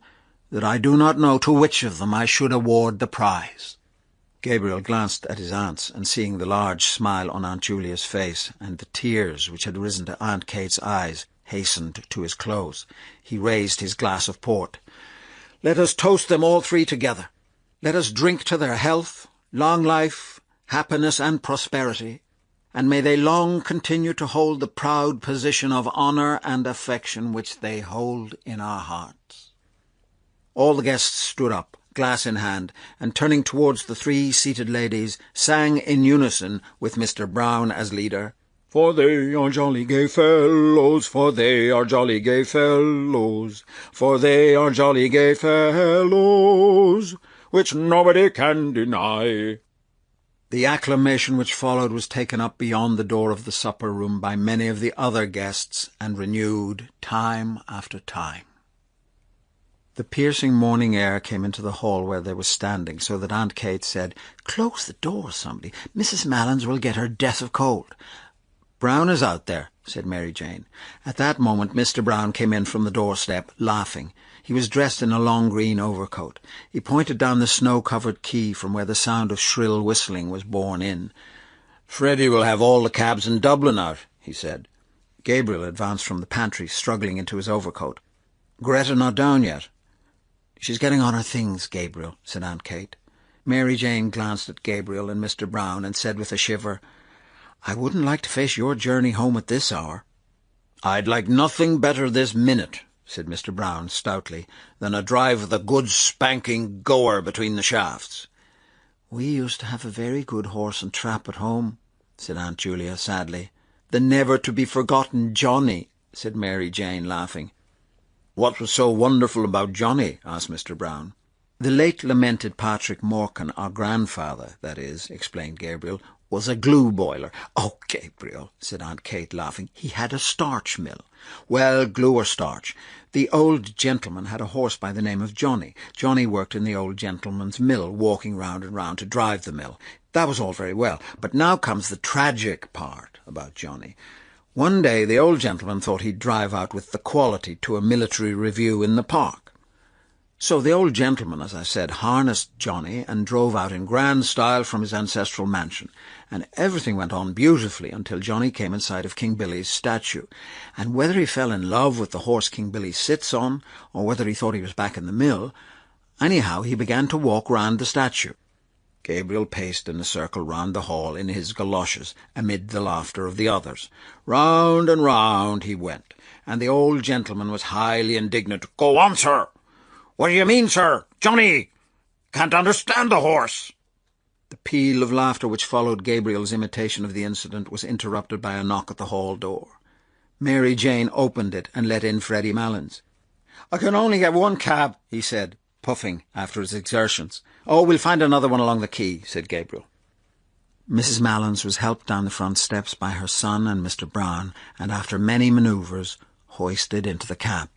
that I do not know to which of them I should award the prize." Gabriel glanced at his aunts, and seeing the large smile on Aunt Julia's face, and the tears which had risen to Aunt Kate's eyes, hastened to his close. He raised his glass of port. Let us toast them all three together. Let us drink to their health, long life, happiness and prosperity, and may they long continue to hold the proud position of honour and affection which they hold in our hearts." All the guests stood up, glass in hand, and turning towards the three seated ladies, sang in unison, with Mr. Brown as leader, "For they are jolly gay fellows, for they are jolly gay fellows, for they are jolly gay fellows, which nobody can deny." The acclamation which followed was taken up beyond the door of the supper-room by many of the other guests, and renewed time after time. The piercing morning air came into the hall where they were standing, so that Aunt Kate said, "Close the door, somebody. Mrs. Mallins will get her death of cold." "Brown is out there," said Mary Jane. At that moment Mr. Brown came in from the doorstep, laughing. He was dressed in a long green overcoat. He pointed down the snow-covered quay from where the sound of shrill whistling was borne in. "Freddie will have all the cabs in Dublin out," he said. Gabriel advanced from the pantry, struggling into his overcoat. "Greta not down yet?" "She's getting on her things, Gabriel," said Aunt Kate. Mary Jane glanced at Gabriel and Mr. Brown and said with a shiver, "I wouldn't like to face your journey home at this hour." "I'd like nothing better this minute," said Mr. Brown stoutly, "than a drive with a good spanking goer between the shafts." "We used to have a very good horse and trap at home," said Aunt Julia sadly. "The never-to-be-forgotten Johnny," said Mary Jane, laughing. "What was so wonderful about Johnny?" asked Mr. Brown. "The late lamented Patrick Morkan, our grandfather, that is," explained Gabriel, "was a glue boiler." "Oh, Gabriel," said Aunt Kate, laughing, "he had a starch mill." "Well, glue or starch. The old gentleman had a horse by the name of Johnny. Johnny worked in the old gentleman's mill, walking round and round to drive the mill. That was all very well, but now comes the tragic part about Johnny. One day the old gentleman thought he'd drive out with the quality to a military review in the park. So the old gentleman, as I said, harnessed Johnny and drove out in grand style from his ancestral mansion, and everything went on beautifully until Johnny came in sight of King Billy's statue, and whether he fell in love with the horse King Billy sits on, or whether he thought he was back in the mill, anyhow he began to walk round the statue. Gabriel paced in a circle round the hall in his goloshes, amid the laughter of the others. Round and round he went, and the old gentleman was highly indignant. "Go on, sir! What do you mean, sir? Johnny! Can't understand the horse!" The peal of laughter which followed Gabriel's imitation of the incident was interrupted by a knock at the hall door. Mary Jane opened it and let in Freddie Mallins. "I can only get one cab," he said, puffing after his exertions. "Oh, we'll find another one along the quay," said Gabriel. Mrs. Mallins was helped down the front steps by her son and Mr. Brown, and after many manoeuvres, hoisted into the cab.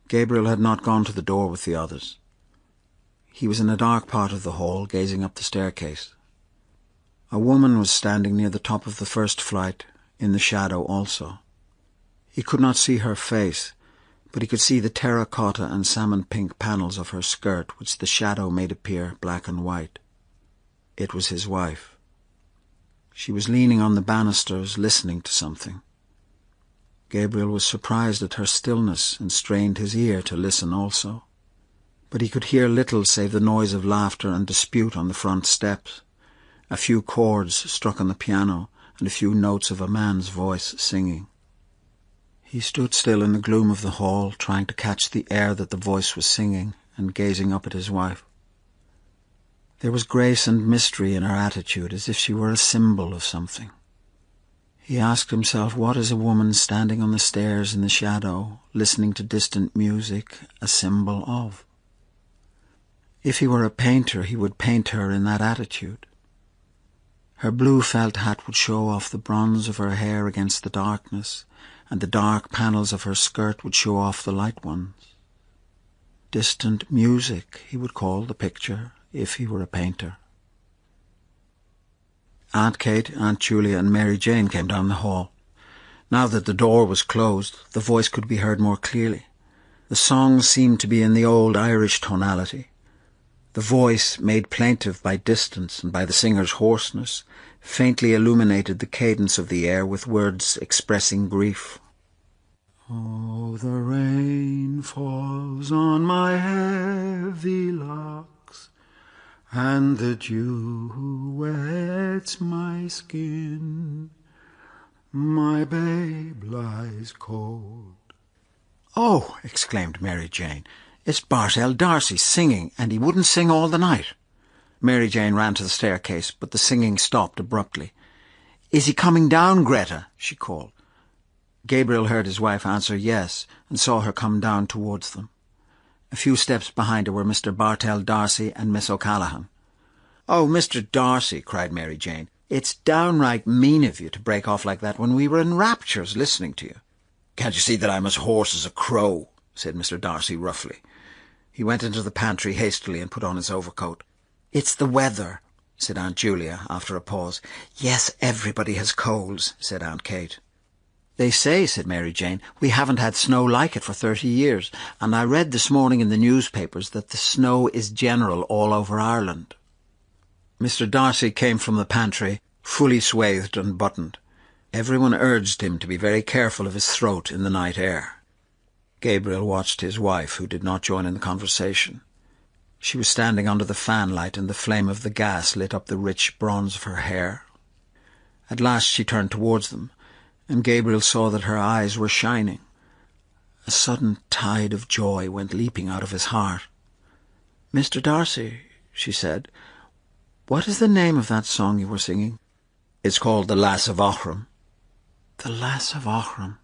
Gabriel had not gone to the door with the others. He was in a dark part of the hall, gazing up the staircase. A woman was standing near the top of the first flight, in the shadow also. He could not see her face, but he could see the terracotta and salmon-pink panels of her skirt, which the shadow made appear black and white. It was his wife. She was leaning on the banisters, listening to something. Gabriel was surprised at her stillness and strained his ear to listen also. But he could hear little save the noise of laughter and dispute on the front steps, a few chords struck on the piano, and a few notes of a man's voice singing. He stood still in the gloom of the hall, trying to catch the air that the voice was singing, and gazing up at his wife. There was grace and mystery in her attitude, as if she were a symbol of something. He asked himself, what is a woman standing on the stairs in the shadow, listening to distant music, a symbol of? If he were a painter, he would paint her in that attitude. Her blue felt hat would show off the bronze of her hair against the darkness, and the dark panels of her skirt would show off the light ones. Distant music, he would call the picture, if he were a painter. Aunt Kate, Aunt Julia, and Mary Jane came down the hall. Now that the door was closed, the voice could be heard more clearly. The song seemed to be in the old Irish tonality. The voice, made plaintive by distance and by the singer's hoarseness, faintly illuminated the cadence of the air with words expressing grief. Oh, the rain falls on my heavy locks, and the dew wets my skin. My babe lies cold. "Oh," exclaimed Mary Jane, "it's Bartell D'Arcy singing, and he wouldn't sing all the night." Mary Jane ran to the staircase, but the singing stopped abruptly. "Is he coming down, Greta?" she called. Gabriel heard his wife answer yes, and saw her come down towards them. A few steps behind her were Mr. Bartell D'Arcy and Miss O'Callaghan. "Oh, Mr. D'Arcy," cried Mary Jane, "it's downright mean of you to break off like that when we were in raptures listening to you." "Can't you see that I'm as hoarse as a crow?" said Mr. D'Arcy roughly. He went into the pantry hastily and put on his overcoat. "It's the weather," said Aunt Julia after a pause. "Yes, everybody has colds," said Aunt Kate. "They say," said Mary Jane, "we haven't had snow like it for 30 years, and I read this morning in the newspapers that the snow is general all over Ireland." Mr. D'Arcy came from the pantry, fully swathed and buttoned. Everyone urged him to be very careful of his throat in the night air. Gabriel watched his wife, who did not join in the conversation. She was standing under the fanlight, and the flame of the gas lit up the rich bronze of her hair. At last she turned towards them, and Gabriel saw that her eyes were shining. A sudden tide of joy went leaping out of his heart. "Mr. D'Arcy," she said, "what is the name of that song you were singing?" "It's called The Lass of Aughrim." "The Lass of Aughrim.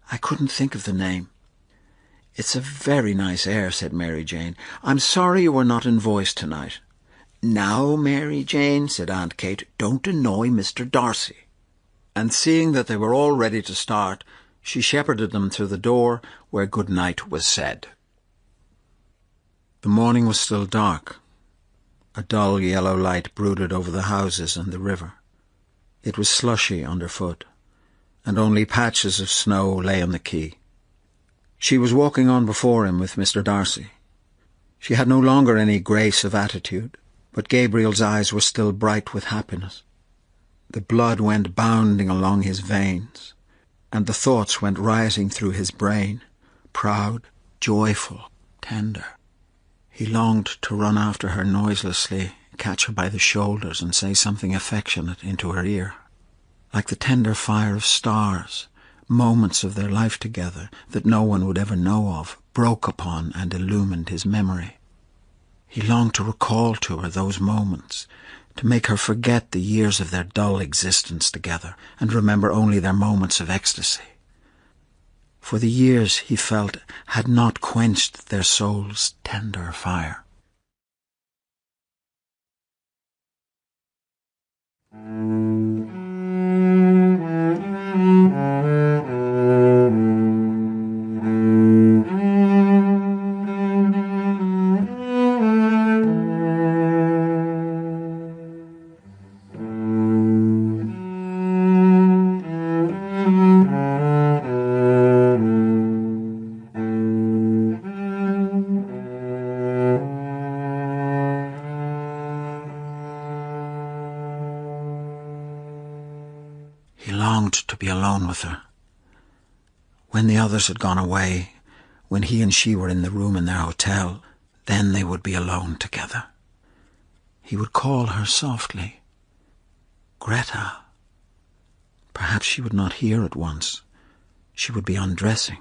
I couldn't think of the name." "It's a very nice air," said Mary Jane. "I'm sorry you were not in voice tonight." "Now, Mary Jane," said Aunt Kate, "don't annoy Mr. D'Arcy." And seeing that they were all ready to start, she shepherded them to the door, where good night was said. The morning was still dark. A dull yellow light brooded over the houses and the river. It was slushy underfoot, and only patches of snow lay on the quay. She was walking on before him with Mr. D'Arcy. She had no longer any grace of attitude, but Gabriel's eyes were still bright with happiness. The blood went bounding along his veins, and the thoughts went rioting through his brain, proud, joyful, tender. He longed to run after her noiselessly, catch her by the shoulders and say something affectionate into her ear. Like the tender fire of stars, moments of their life together that no one would ever know of broke upon and illumined his memory. He longed to recall to her those moments, to make her forget the years of their dull existence together and remember only their moments of ecstasy. For the years, he felt, had not quenched their soul's tender fire. He longed to be alone with her. When the others had gone away, when he and she were in the room in their hotel, then they would be alone together. He would call her softly, "Greta." Perhaps she would not hear at once. She would be undressing.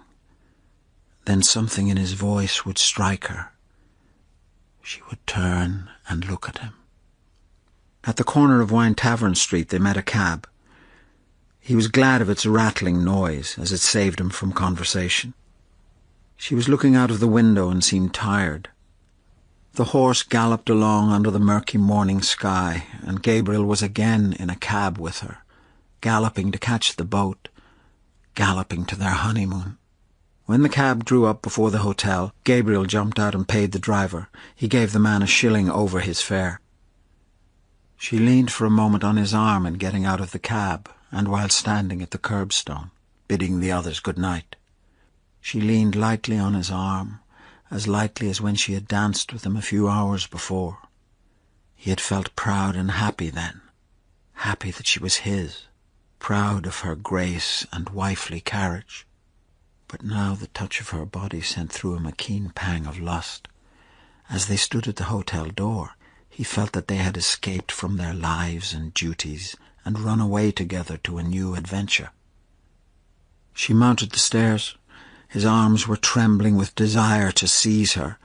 Then something in his voice would strike her. She would turn and look at him. At the corner of Wine Tavern Street they met a cab. He was glad of its rattling noise, as it saved him from conversation. She was looking out of the window and seemed tired. The horse galloped along under the murky morning sky, and Gabriel was again in a cab with her, galloping to catch the boat, galloping to their honeymoon. When the cab drew up before the hotel, Gabriel jumped out and paid the driver. He gave the man a shilling over his fare. She leaned for a moment on his arm in getting out of the cab, and while standing at the curbstone, bidding the others good night. She leaned lightly on his arm, as lightly as when she had danced with him a few hours before. He had felt proud and happy then, happy that she was his, proud of her grace and wifely carriage, But now the touch of her body sent through him a keen pang of lust. As they stood at the hotel door, he felt that they had escaped from their lives and duties and run away together to a new adventure. She mounted the stairs. His arms were trembling with desire to seize her,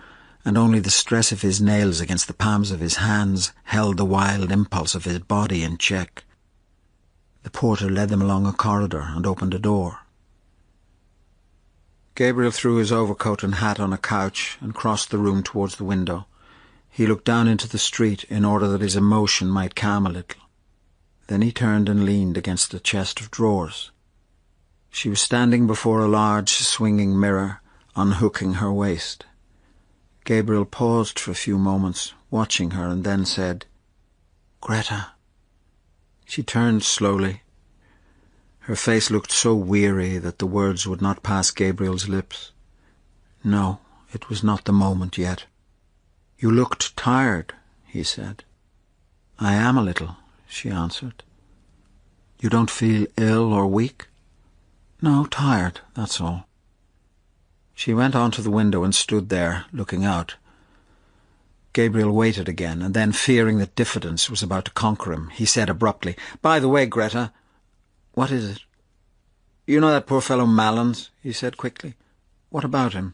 and only the stress of his nails against the palms of his hands held the wild impulse of his body in check. The porter led them along a corridor and opened a door. Gabriel threw his overcoat and hat on a couch and crossed the room towards the window. He looked down into the street in order that his emotion might calm a little. Then he turned and leaned against a chest of drawers. She was standing before a large swinging mirror, unhooking her waist. Gabriel paused for a few moments, watching her, and then said, "Greta." She turned slowly. Her face looked so weary that the words would not pass Gabriel's lips. No, it was not the moment yet. "You looked tired," he said. "I am a little," she answered. "You don't feel ill or weak?" "No, tired, that's all." She went on to the window and stood there, looking out. Gabriel waited again, and then, fearing that diffidence was about to conquer him, he said abruptly, "By the way, Greta—" "What is it?" "You know that poor fellow Malins?" he said quickly. "What about him?"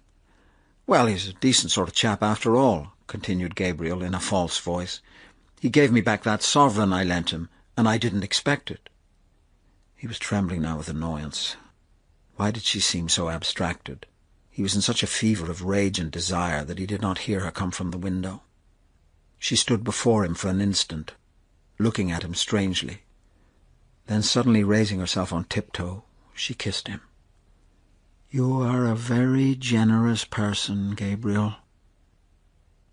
"Well, he's a decent sort of chap after all," continued Gabriel in a false voice. "He gave me back that sovereign I lent him, and I didn't expect it." He was trembling now with annoyance. Why did she seem so abstracted? He was in such a fever of rage and desire that he did not hear her come from the window. She stood before him for an instant, looking at him strangely. Then suddenly raising herself on tiptoe, she kissed him. "You are a very generous person, Gabriel."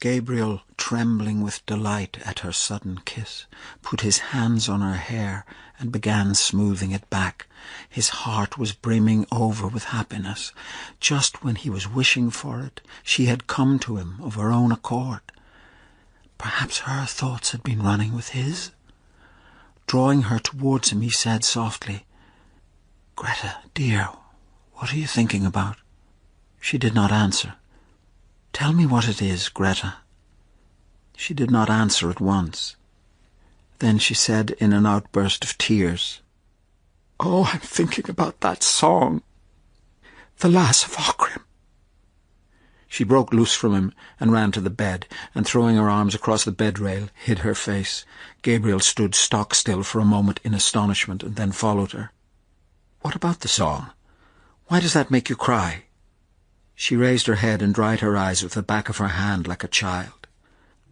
Gabriel, trembling with delight at her sudden kiss, put his hands on her hair and began smoothing it back. His heart was brimming over with happiness. Just when he was wishing for it, she had come to him of her own accord. Perhaps her thoughts had been running with his. Drawing her towards him, he said softly, "Greta, dear, what are you thinking about?" She did not answer. "Tell me what it is, Greta." She did not answer at once. Then she said in an outburst of tears, "Oh, I'm thinking about that song, the Lass of Aughrim." She broke loose from him and ran to the bed, and throwing her arms across the bed rail, hid her face. Gabriel stood stock still for a moment in astonishment, and then followed her. "What about the song? Why does that make you cry?" She raised her head and dried her eyes with the back of her hand like a child.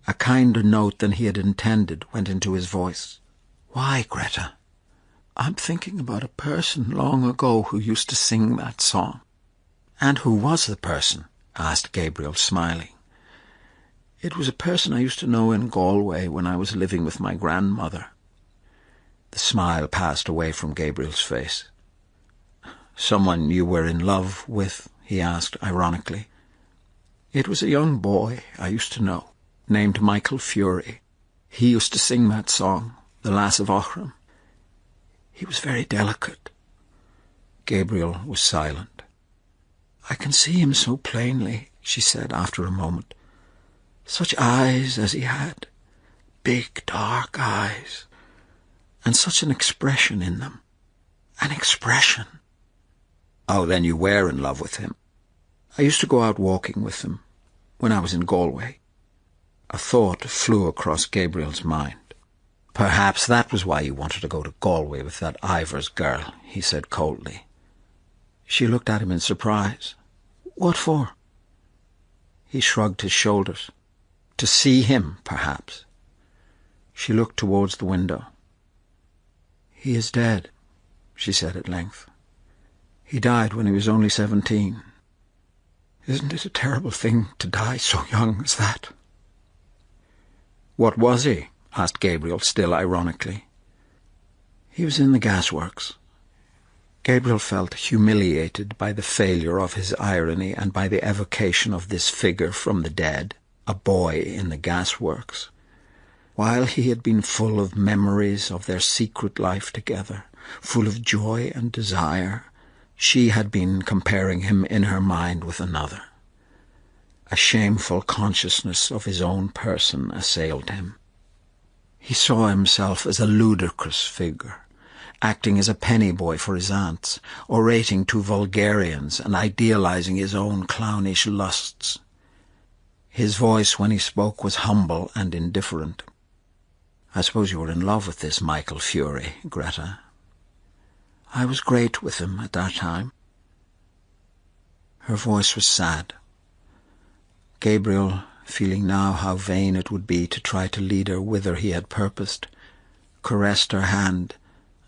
A kinder note than he had intended went into his voice. "Why, Greta?" "I'm thinking about a person long ago who used to sing that song." "And who was the person?" asked Gabriel, smiling. "It was a person I used to know in Galway when I was living with my grandmother." The smile passed away from Gabriel's face. "Someone you were in love with?" he asked ironically. "It was a young boy I used to know, named Michael Fury. He used to sing that song, the Lass of Aughrim. He was very delicate." Gabriel was silent. "I can see him so plainly," she said after a moment. "Such eyes as he had, big dark eyes, and such an expression in them. An expression." "Oh, then you were in love with him?" "I used to go out walking with him when I was in Galway." A thought flew across Gabriel's mind. "Perhaps that was why you wanted to go to Galway with that Ivors girl," he said coldly. She looked at him in surprise. "What for?" He shrugged his shoulders. "To see him, perhaps." She looked towards the window. "He is dead," she said at length. "He died when he was only 17. Isn't it a terrible thing to die so young as that?" "What was he?" asked Gabriel, still ironically. "He was in the gasworks." Gabriel felt humiliated by the failure of his irony and by the evocation of this figure from the dead, a boy in the gasworks. While he had been full of memories of their secret life together, full of joy and desire, She had been comparing him in her mind with another. A shameful consciousness of his own person assailed him. He saw himself as a ludicrous figure, acting as a penny boy for his aunts, orating to vulgarians and idealizing his own clownish lusts. His voice when he spoke was humble and indifferent. "I suppose you were in love with this Michael Fury, Greta." "I was great with him at that time." Her voice was sad. Gabriel, feeling now how vain it would be to try to lead her whither he had purposed, caressed her hand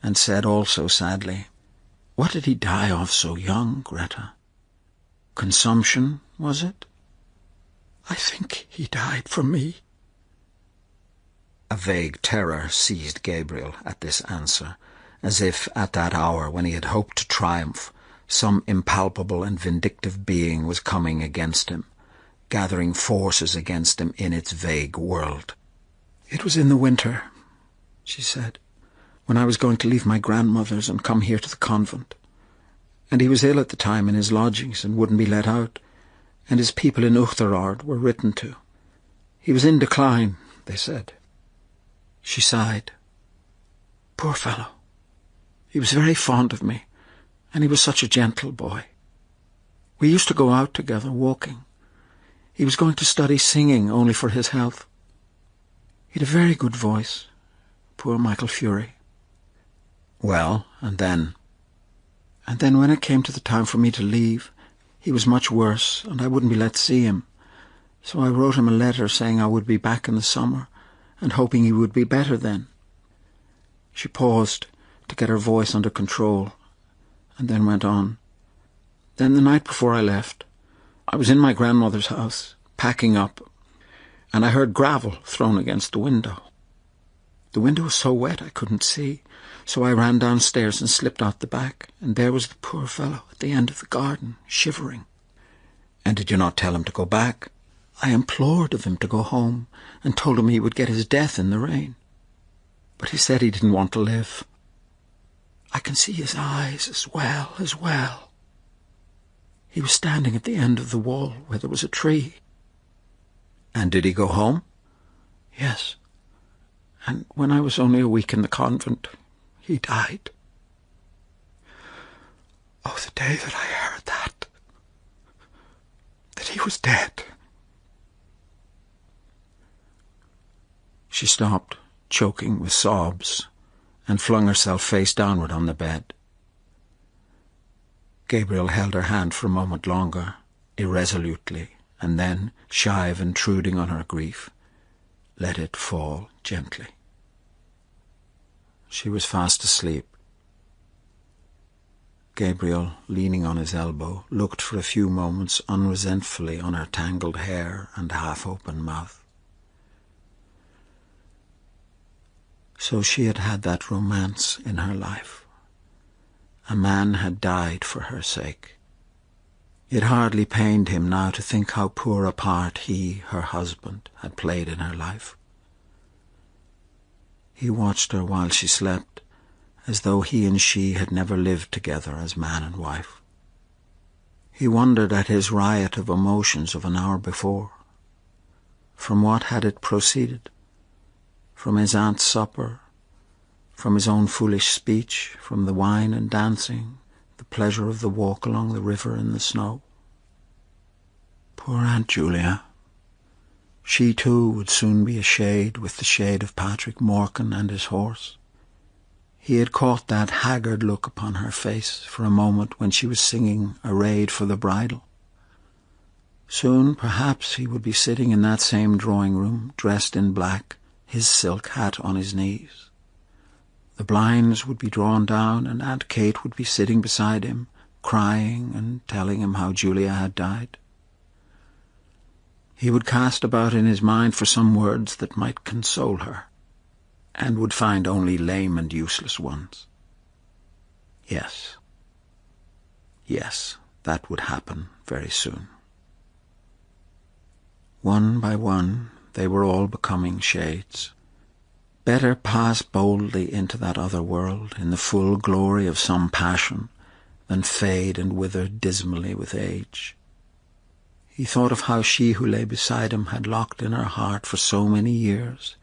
and said also sadly, "What did he die of so young, Greta? Consumption, was it?" "I think he died for me." A vague terror seized Gabriel at this answer, as if at that hour when he had hoped to triumph, some impalpable and vindictive being was coming against him, gathering forces against him in its vague world. "It was in the winter," she said, "when I was going to leave my grandmother's and come here to the convent. And he was ill at the time in his lodgings and wouldn't be let out, and his people in Uachtarard were written to. He was in decline, they said." She sighed. "Poor fellow. He was very fond of me, and he was such a gentle boy. We used to go out together, walking. He was going to study singing only for his health. He had a very good voice, poor Michael Fury." "Well, and then?" "And then when it came to the time for me to leave, he was much worse, and I wouldn't be let see him. So I wrote him a letter saying I would be back in the summer, and hoping he would be better then." She paused to get her voice under control, and then went on. "Then the night before I left, I was in my grandmother's house, packing up, and I heard gravel thrown against the window. The window was so wet I couldn't see, so I ran downstairs and slipped out the back, and there was the poor fellow at the end of the garden, shivering." "And did you not tell him to go back?" "I implored of him to go home, and told him he would get his death in the rain. But he said he didn't want to live. I can see his eyes as well. He was standing at the end of the wall where there was a tree." "And did he go home?" "Yes. And when I was only a week in the convent, he died." Oh, the day that I heard that he was dead. She stopped, choking with sobs, and flung herself face downward on the bed. Gabriel held her hand for a moment longer, irresolutely, and then, shy of intruding on her grief, let it fall gently. She was fast asleep. Gabriel, leaning on his elbow, looked for a few moments unresentfully on her tangled hair and half-open mouth. So she had had that romance in her life. A man had died for her sake. It hardly pained him now to think how poor a part he, her husband, had played in her life. He watched her while she slept, as though he and she had never lived together as man and wife. He wondered at his riot of emotions of an hour before. From what had it proceeded? From his aunt's supper, from his own foolish speech, from the wine and dancing, the pleasure of the walk along the river in the snow. Poor Aunt Julia. She too would soon be a shade with the shade of Patrick Morkan and his horse. He had caught that haggard look upon her face for a moment when she was singing Arrayed for the Bridal. Soon, perhaps, he would be sitting in that same drawing-room, dressed in black, his silk hat on his knees. The blinds would be drawn down, and Aunt Kate would be sitting beside him, crying and telling him how Julia had died. He would cast about in his mind for some words that might console her, and would find only lame and useless ones. Yes, that would happen very soon. One by one, they were all becoming shades. Better pass boldly into that other world in the full glory of some passion then fade and wither dismally with age. He thought of how she who lay beside him had locked in her heart for so many years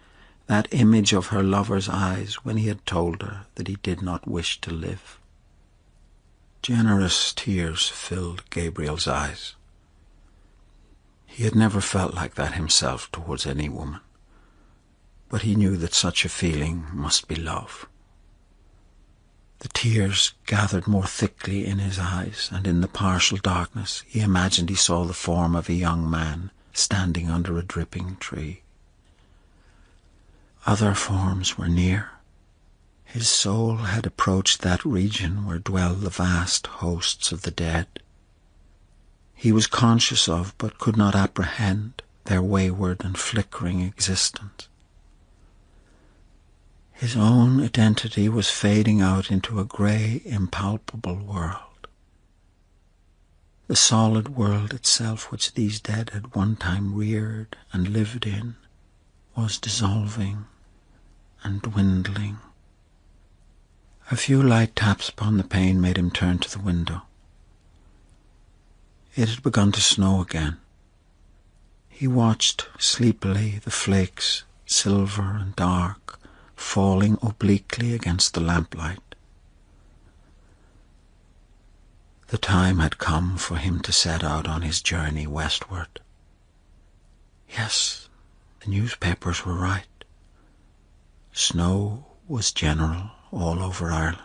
that image of her lover's eyes when he had told her that he did not wish to live. Generous tears filled Gabriel's eyes. He had never felt like that himself towards any woman, but he knew that such a feeling must be love. The tears gathered more thickly in his eyes, and in the partial darkness he imagined he saw the form of a young man standing under a dripping tree. Other forms were near. His soul had approached that region where dwell the vast hosts of the dead. He was conscious of, but could not apprehend, their wayward and flickering existence. His own identity was fading out into a grey, impalpable world. The solid world itself, which these dead had one time reared and lived in, was dissolving and dwindling. A few light taps upon the pane made him turn to the window. It had begun to snow again. He watched sleepily the flakes, silver and dark, falling obliquely against the lamplight. The time had come for him to set out on his journey westward. Yes, the newspapers were right. Snow was general all over Ireland.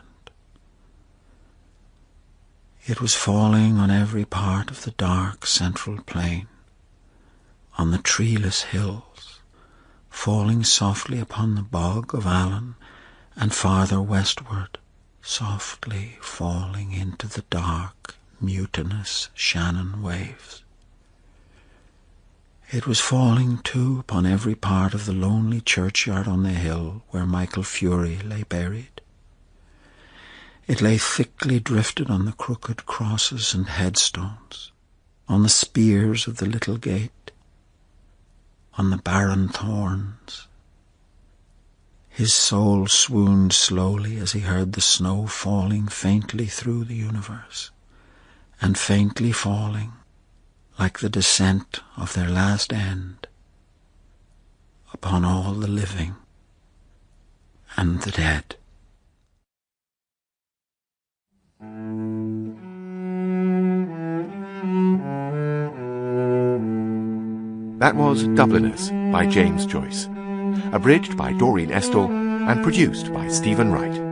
It was falling on every part of the dark central plain, on the treeless hills, falling softly upon the bog of Allen, and farther westward, softly falling into the dark, mutinous Shannon waves. It was falling, too, upon every part of the lonely churchyard on the hill where Michael Fury lay buried. It lay thickly drifted on the crooked crosses and headstones, on the spears of the little gate, on the barren thorns. His soul swooned slowly as he heard the snow falling faintly through the universe, and faintly falling, like the descent of their last end, upon all the living and the dead. That was Dubliners by James Joyce, abridged by Doreen Estell and produced by Stephen Wright.